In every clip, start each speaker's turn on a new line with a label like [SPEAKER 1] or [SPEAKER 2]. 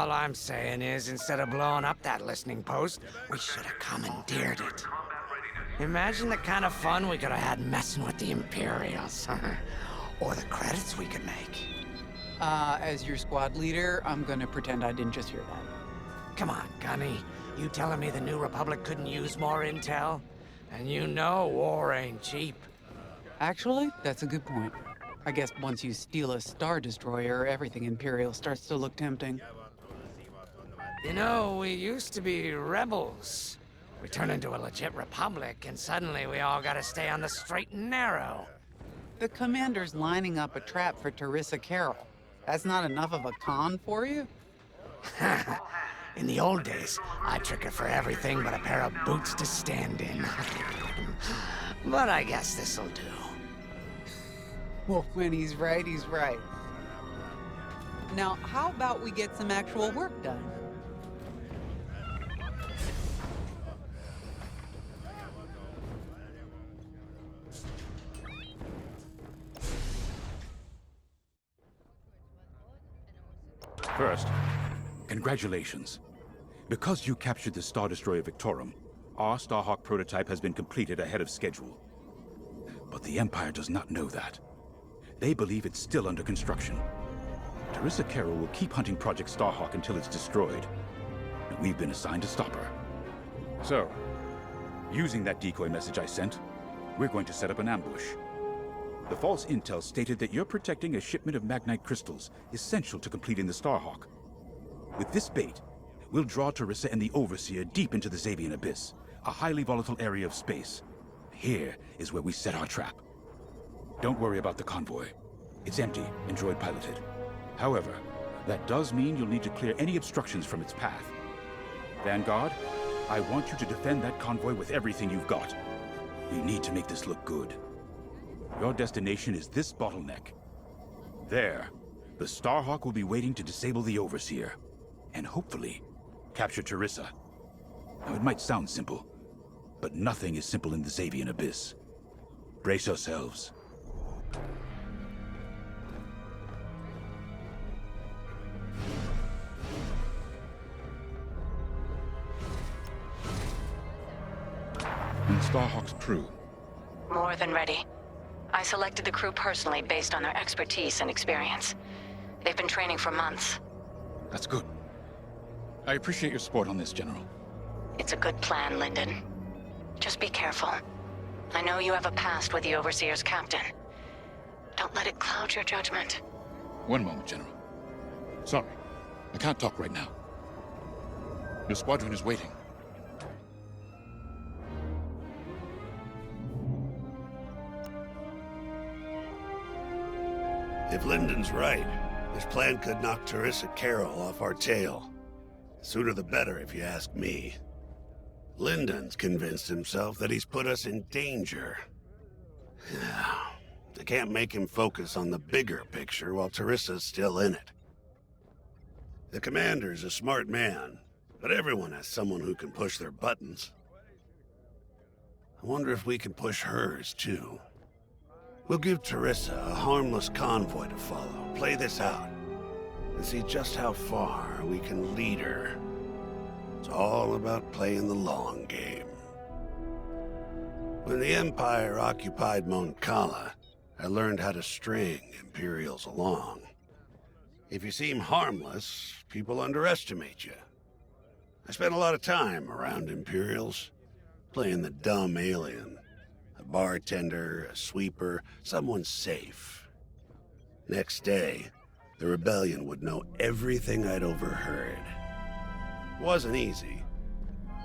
[SPEAKER 1] All I'm saying is, instead of blowing up that listening post, we should have commandeered it. Imagine the kind of fun we could have had messing with the Imperials. Or the credits we could make.
[SPEAKER 2] As your squad leader, I'm gonna pretend I didn't just hear that.
[SPEAKER 1] Come on, Gunny. You telling me the New Republic couldn't use more intel? And you know war ain't cheap.
[SPEAKER 2] Actually, that's a good point. I guess once you steal a Star Destroyer, everything Imperial starts to look tempting.
[SPEAKER 1] You know, we used to be rebels. We turned into a legit republic, and suddenly we all gotta stay on the straight and narrow.
[SPEAKER 2] The commander's lining up a trap for Teresa Carroll. That's not enough of a con for you?
[SPEAKER 1] In the old days, I'd trick her for everything but a pair of boots to stand in. But I guess this'll do.
[SPEAKER 2] Well, when he's right, he's right. Now, how about we get some actual work done?
[SPEAKER 3] First, congratulations. Because you captured the Star Destroyer Victorum, our Starhawk prototype has been completed ahead of schedule. But the Empire does not know that. They believe it's still under construction. Teresa Carroll will keep hunting Project Starhawk until it's destroyed. And we've been assigned to stop her. So, using that decoy message I sent, we're going to set up an ambush. The false intel stated that you're protecting a shipment of Magnite crystals, essential to completing the Starhawk. With this bait, we'll draw Teresa and the Overseer deep into the Xavian Abyss, a highly volatile area of space. Here is where we set our trap. Don't worry about the convoy. It's empty and droid piloted. However, that does mean you'll need to clear any obstructions from its path. Vanguard, I want you to defend that convoy with everything you've got. We need to make this look good. Your destination is this bottleneck. There, the Starhawk will be waiting to disable the Overseer, and hopefully, capture Teresa. Now, it might sound simple, but nothing is simple in the Xavian Abyss. Brace yourselves. And the Starhawk's crew.
[SPEAKER 4] More than ready. I selected the crew personally based on their expertise and experience. They've been training for months.
[SPEAKER 3] That's good. I appreciate your support on this, General.
[SPEAKER 4] It's a good plan, Lyndon. Just be careful. I know you have a past with the Overseer's captain. Don't let it cloud your judgment.
[SPEAKER 3] One moment, General. Sorry, I can't talk right now. Your squadron is waiting.
[SPEAKER 5] If Lyndon's right, this plan could knock Teresa Carroll off our tail. The sooner the better, if you ask me. Lyndon's convinced himself that he's put us in danger. They can't make him focus on the bigger picture while Teresa's still in it. The commander's a smart man, but everyone has someone who can push their buttons. I wonder if we can push hers, too. We'll give Teresa a harmless convoy to follow, play this out, and see just how far we can lead her. It's all about playing the long game. When the Empire occupied Mon Cala, I learned how to string Imperials along. If you seem harmless, people underestimate you. I spent a lot of time around Imperials, playing the dumb alien. A bartender, a sweeper, someone safe. Next day, the rebellion would know everything I'd overheard. It wasn't easy,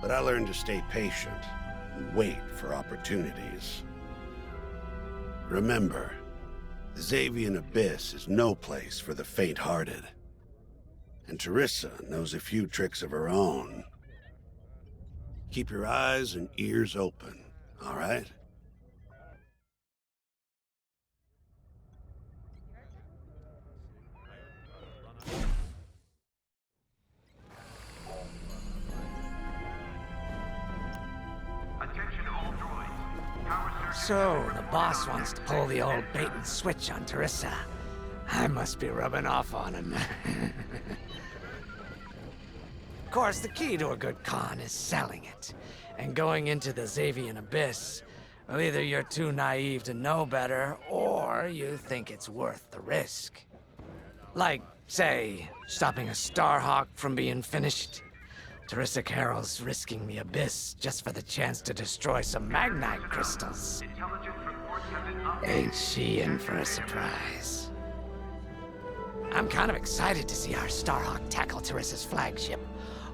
[SPEAKER 5] but I learned to stay patient and wait for opportunities. Remember, the Xavian Abyss is no place for the faint-hearted. And Teresa knows a few tricks of her own. Keep your eyes and ears open, all right?
[SPEAKER 1] So, the boss wants to pull the old bait and switch on Teresa. I must be rubbing off on him. course, the key to a good con is selling it. And going into the Xavian Abyss, well, either you're too naive to know better, or you think it's worth the risk. Like, say, stopping a Starhawk from being finished. Teresa Carroll's risking the Abyss just for the chance to destroy some Magnite crystals. Ain't she in for a surprise? I'm kind of excited to see our Starhawk tackle Teresa's flagship.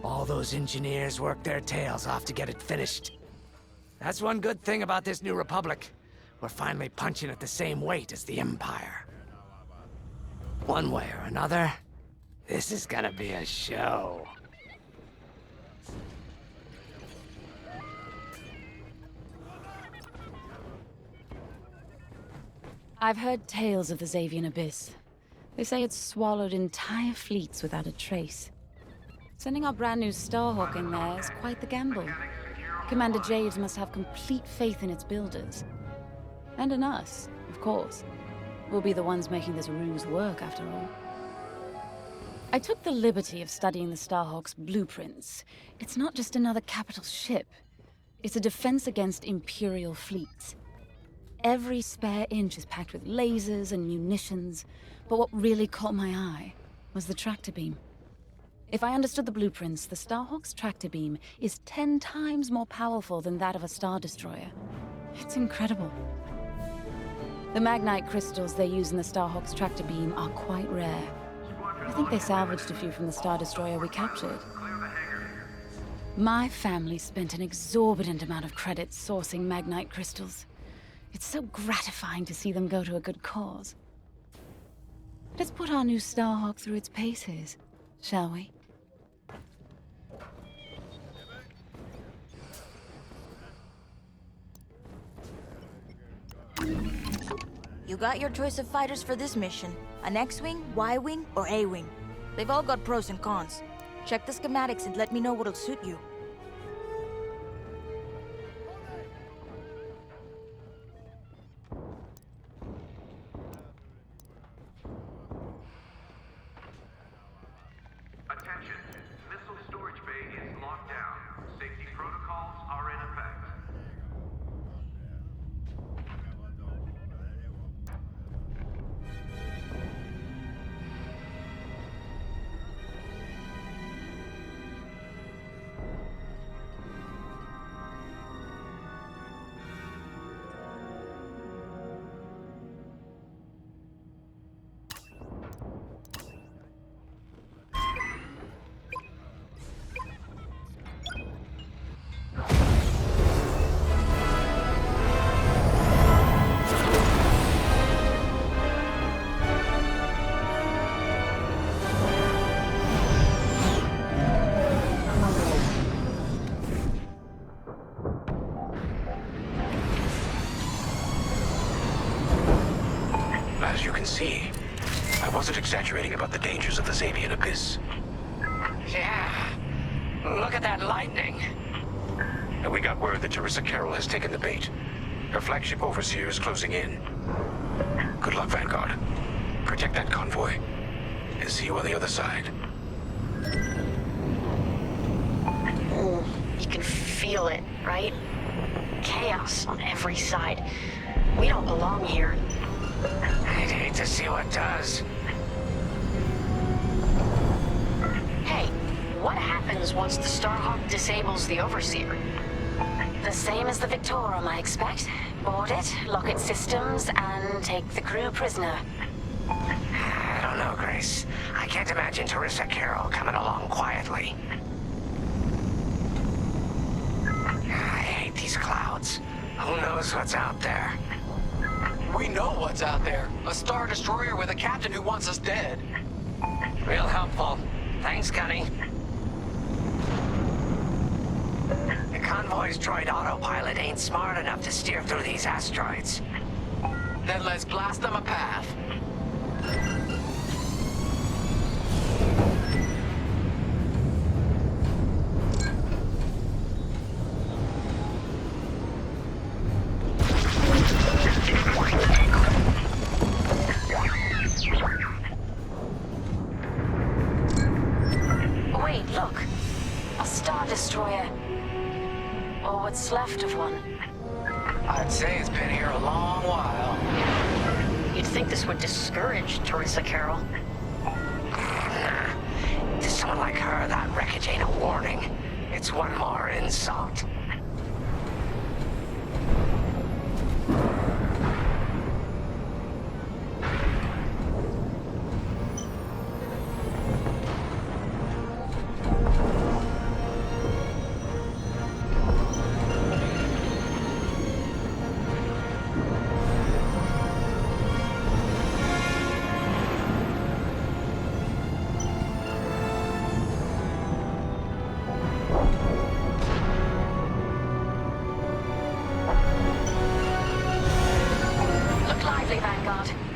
[SPEAKER 1] All those engineers work their tails off to get it finished. That's one good thing about this new Republic. We're finally punching at the same weight as the Empire. One way or another, this is gonna be a show.
[SPEAKER 6] I've heard tales of the Xavian Abyss. They say it's swallowed entire fleets without a trace. Sending our brand new Starhawk in there is quite the gamble. Commander Javes must have complete faith in its builders. And in us, of course. We'll be the ones making this ruse work, after all. I took the liberty of studying the Starhawk's blueprints. It's not just another capital ship. It's a defense against Imperial fleets. Every spare inch is packed with lasers and munitions, but what really caught my eye was the tractor beam. If I understood the blueprints, the Starhawk's tractor beam is 10 times more powerful than that of a Star Destroyer. It's incredible. The Magnite crystals they use in the Starhawk's tractor beam are quite rare. I think they salvaged a few from the Star Destroyer we captured. My family spent an exorbitant amount of credits sourcing Magnite crystals. It's so gratifying to see them go to a good cause. Let's put our new Starhawk through its paces, shall we?
[SPEAKER 7] You got your choice of fighters for this mission. An X-Wing, Y-Wing, or A-Wing. They've all got pros and cons. Check the schematics and let me know what'll suit you.
[SPEAKER 8] Attention, missile storage bay is locked down. Safety protocols are in effect.
[SPEAKER 3] As you can see, I wasn't exaggerating about the dangers of the Xavian Abyss.
[SPEAKER 1] Yeah. Look at that lightning.
[SPEAKER 3] And we got word that Teresa Carroll has taken the bait. Her flagship Overseer is closing in. Good luck, Vanguard. Protect that convoy. And see you on the other side.
[SPEAKER 4] You can feel it, right? Chaos on every side. We don't belong here.
[SPEAKER 1] I'd hate to see what does.
[SPEAKER 4] Hey, what happens once the Starhawk disables the Overseer? The same as the Victorum, I expect. Board it, lock its systems, and take the crew prisoner.
[SPEAKER 1] I don't know, Grace. I can't imagine Teresa Carroll coming along quietly. I hate these clouds. Who knows what's out there?
[SPEAKER 9] We know what's out there. A Star Destroyer with a captain who wants us dead.
[SPEAKER 1] Real helpful. Thanks, Gunny. The convoy's droid autopilot ain't smart enough to steer through these asteroids.
[SPEAKER 9] Then let's blast them a path.
[SPEAKER 4] Wait, look. Or what's left of one.
[SPEAKER 9] I'd say it's been here a long while.
[SPEAKER 4] You'd think this would discourage Teresa Carroll.
[SPEAKER 1] To someone like her, that wreckage ain't a warning. It's one more insult.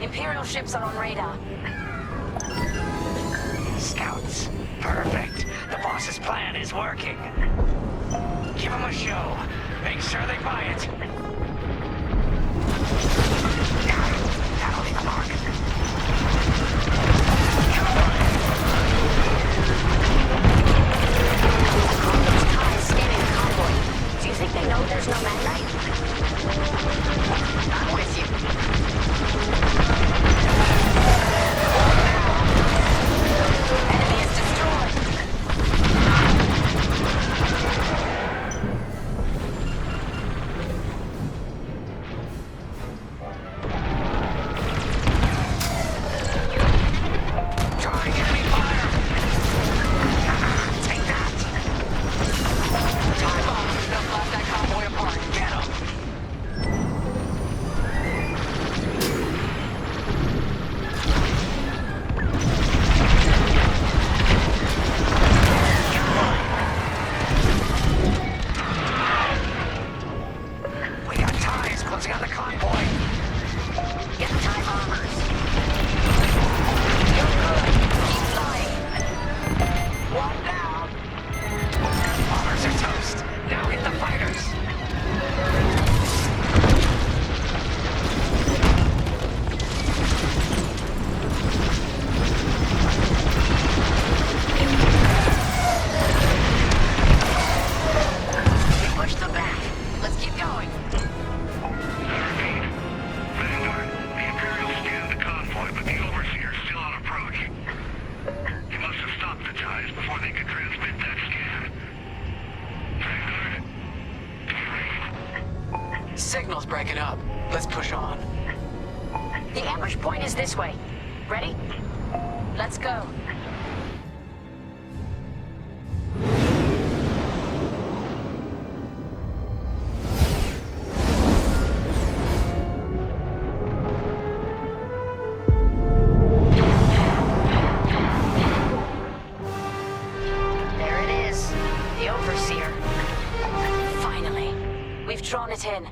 [SPEAKER 4] Imperial ships are on radar.
[SPEAKER 1] Scouts. Perfect. The boss's plan is working. Give them a show. Make sure they buy it. That'll leave a mark.
[SPEAKER 4] Those ties scanning the convoy. Do you think they know there's no magnite? I'm with you. Enemy is destroyed.
[SPEAKER 1] Drawing enemy fire! Take that!
[SPEAKER 9] Time bomb. They'll blast that convoy apart. Get 'em!
[SPEAKER 1] We got ties closing on the convoy.
[SPEAKER 4] Get the time bombers. You're good. Keep flying.
[SPEAKER 9] One down.
[SPEAKER 1] Bombers are toast. Now hit the fighters.
[SPEAKER 4] We pushed them back. Let's keep going.
[SPEAKER 8] Vanguard, the Imperials scanned the convoy, but the Overseer's still on approach. He must have stopped the ties before they could transmit that scan. Vanguard,
[SPEAKER 9] Signal's breaking up. Let's push on.
[SPEAKER 4] The ambush point is this way. Ready? Let's go. There it is. The Overseer. Finally. We've drawn it in.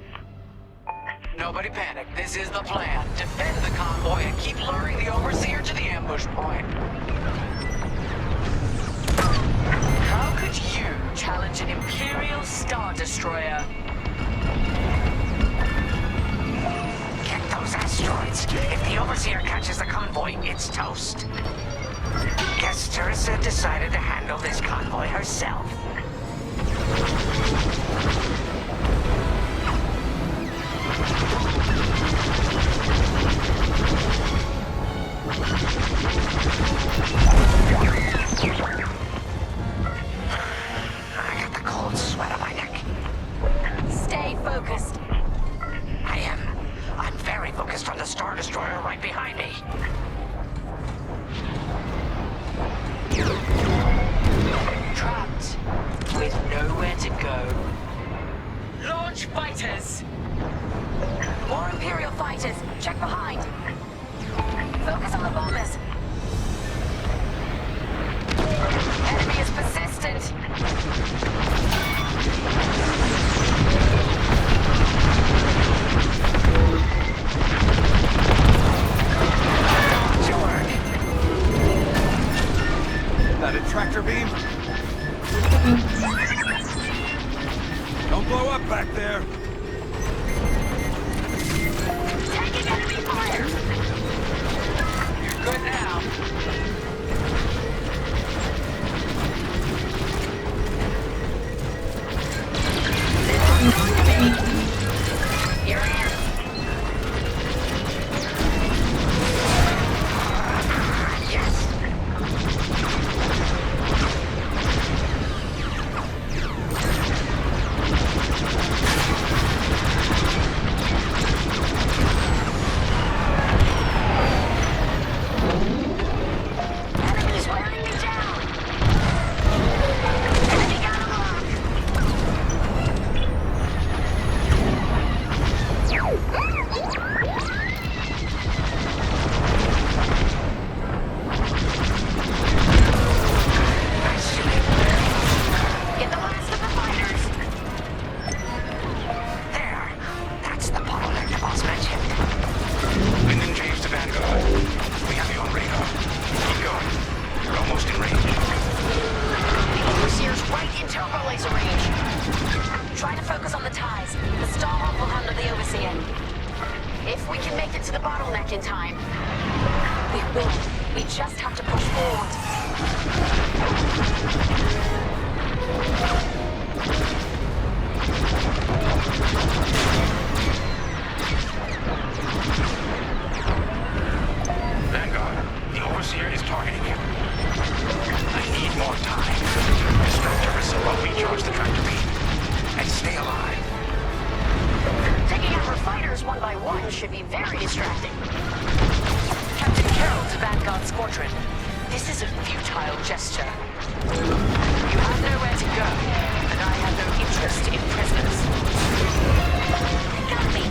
[SPEAKER 9] Nobody panic. This is the plan. Defend the convoy and keep luring the Overseer to the ambush point. How could you challenge an Imperial Star Destroyer?
[SPEAKER 1] Get those asteroids. If the Overseer catches the convoy, it's toast. Guess Teresa decided to handle this convoy herself. I got the cold sweat on my neck.
[SPEAKER 4] Stay focused.
[SPEAKER 1] I am. I'm very focused on the Star Destroyer right behind me.
[SPEAKER 9] Trapped with nowhere to go. Launch fighters!
[SPEAKER 4] More Imperial fighters. Check behind. Focus on the bombers. Enemy is persistent.
[SPEAKER 1] Jorg,
[SPEAKER 3] That a tractor beam? Don't blow up back there.
[SPEAKER 4] Taking enemy fire.
[SPEAKER 9] You're good now.
[SPEAKER 4] focus on the ties. The Starhawk will handle the Overseer. If we can make it to the bottleneck in time, we will. We just have to push forward.
[SPEAKER 3] Vanguard, the Overseer is targeting you. I need more time. Distract Teresa while we charge the tractor beam. And stay alive.
[SPEAKER 4] Taking out our fighters one by one should be very distracting. Captain Carroll to Vanguard Squadron. This is a futile gesture. You have nowhere to go, and I have no interest in prisoners. Got me.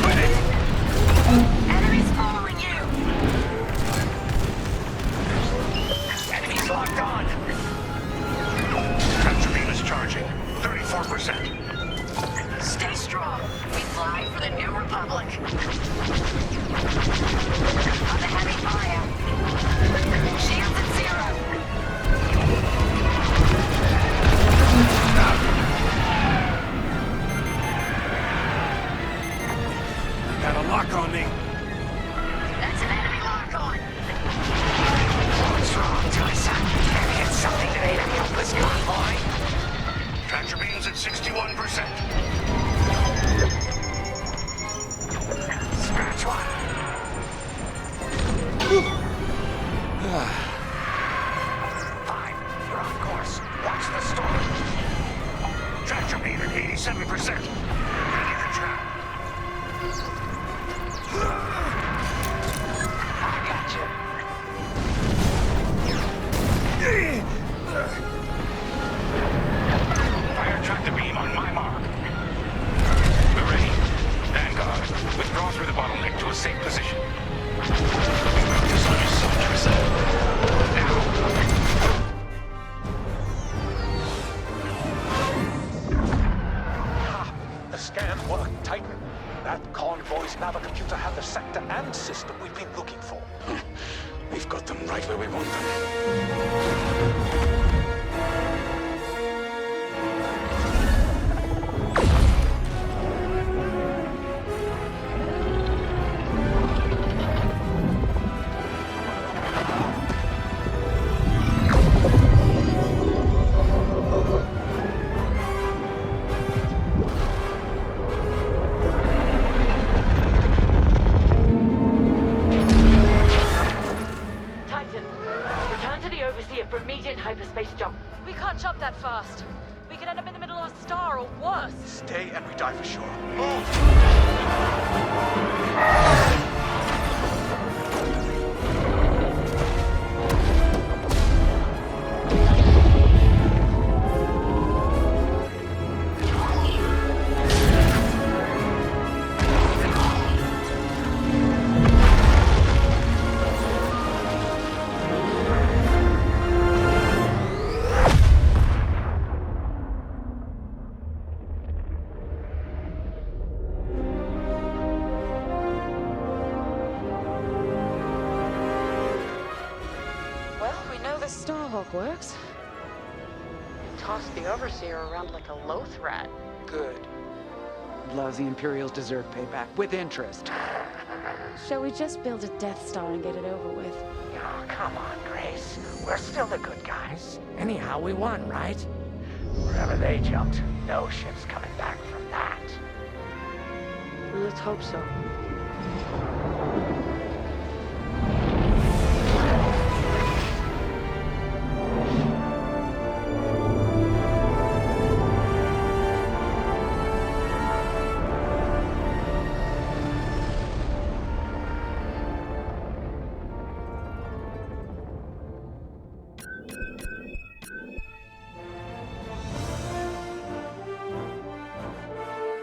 [SPEAKER 3] Quit it!
[SPEAKER 4] Enemies following you!
[SPEAKER 3] Enemies locked on! Tractor beam is charging. 34%.
[SPEAKER 4] Stay strong. We fly for the New Republic. On the heavy fire. Shields at 0.
[SPEAKER 3] Got a lock on me.
[SPEAKER 4] That's an enemy lock on.
[SPEAKER 1] What's wrong, Teresa? Hit something that ain't a helpless convoy.
[SPEAKER 3] Tractor beam's at 61%.
[SPEAKER 1] Scratch one. Fine, you're on course. Watch the storm.
[SPEAKER 3] Tractor beam at 87%. Ready to trap.
[SPEAKER 1] I got you.
[SPEAKER 3] Fire tractor beam on my mark. We're ready. Vanguard, withdraw through the bottleneck to a safe position. Focus on yourself, Teresa. Now.
[SPEAKER 10] The scan worked, Titan. That convoy's navicomputer had the sector and system we've been looking for.
[SPEAKER 3] We've got them right where we want them.
[SPEAKER 4] Titan, return to the Overseer for immediate hyperspace jump. We can't jump that fast. We could end up in the middle of a star or worse.
[SPEAKER 10] Stay and we die for sure.
[SPEAKER 4] Well, we know the Starhawk works. Toss the Overseer around like a loath rat.
[SPEAKER 2] Good. Lousy Imperials deserve payback, with interest.
[SPEAKER 6] Shall we just build a Death Star and get it over with?
[SPEAKER 1] Oh, come on, Grace. We're still the good guys. Anyhow, we won, right? Wherever they jumped, no ship's coming back from that.
[SPEAKER 4] Let's hope so.